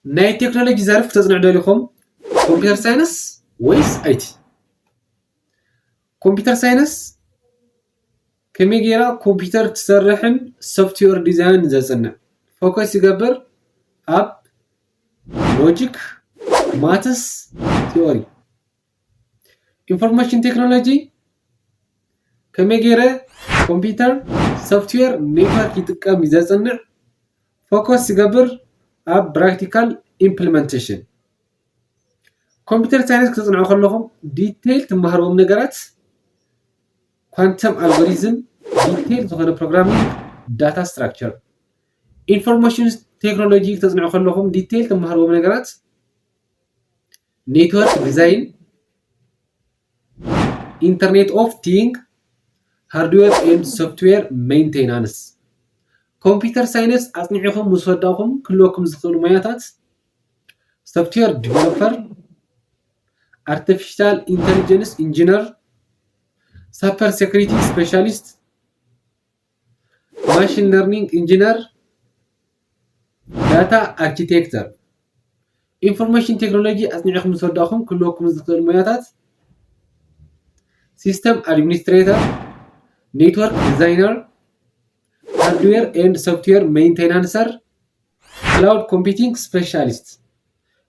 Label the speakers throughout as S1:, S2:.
S1: ናይ ቴክኖሎጂ ዘርፍ ተጽንዕ ደሊኹም ኮምፒውተር ሳይንስ ወይስ አይቲ? ኮምፒውተር ሳይንስ ከመይ ጌራ ኮምፒውተር ትሰርሕን ሶፍትዌር ዲዛይን ዘጽንዕ ፎከስ ይገብር ኣብ ሎጂክ ማትስ ቲዮሪ። ኢንፎርሜሽን ቴክኖሎጂ ከመይ ጌረ ኮምፒውተር ሶፍትዌር ኔትወርክ ይጥቀም ዘጽንዕ ፎከስ ይገብር ኣብ ፕራክቲካል ኢምፕሊሜንቴሽን። ኮምፒውተር ሳይንስ ክትጽንዑ ከለኹም ዲቴይል ትመሃርዎም ነገራት ኳንተም አልጎሪዝም ዲቴይል ዝኾነ ፕሮግራሚንግ ዳታ ስትራክቸር። ኢንፎርሜሽን ቴክኖሎጂ ክትጽንዑ ከለኹም ዲቴይል ትመሃርዎም ነገራት ኔትወርክ ዲዛይን ኢንተርኔት ኦፍ ቲንግ ሃርድዌር ኤንድ ሶፍትዌር ሜንቴናንስ። ኮምፒውተር ሳይንስ አጽኒዕኹም ምስ ወዳኹም ክህልወኩም ዝኽእሉ ሞያታት ሶፍትዌር ዲቨሎፐር አርቲፊሻል ኢንተሊጀንስ ኢንጂነር ሳይበር ሴኩሪቲ ስፔሻሊስት ማሽን ለርኒንግ ኢንጂነር ዳታ አርኪቴክቸር። ኢንፎርሜሽን ቴክኖሎጂ አጽኒዕኹም ምስ ወዳኹም ክህልወኩም ዝኽእሉ ሞያታት ሲስተም አድሚኒስትሬተር ኔትወርክ ዲዛይነር ሃርድዌር ኤንድ ሶፍትዌር ሜንቴናንሰር ክላውድ ኮምፒውቲንግ ስፔሻሊስት።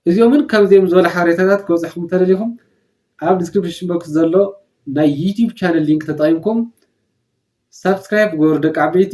S1: እዚኦምን ከምዚኦም ዝበሉ ሓበሬታታት ክበጽሕኩም ተደሊኹም ኣብ ዲስክሪፕሽን ቦክስ ዘሎ ናይ ዩቲዩብ ቻነል ሊንክ ተጠቒምኩም ሰብስክራይብ ግበሩ ደቂ ዓበይቲ።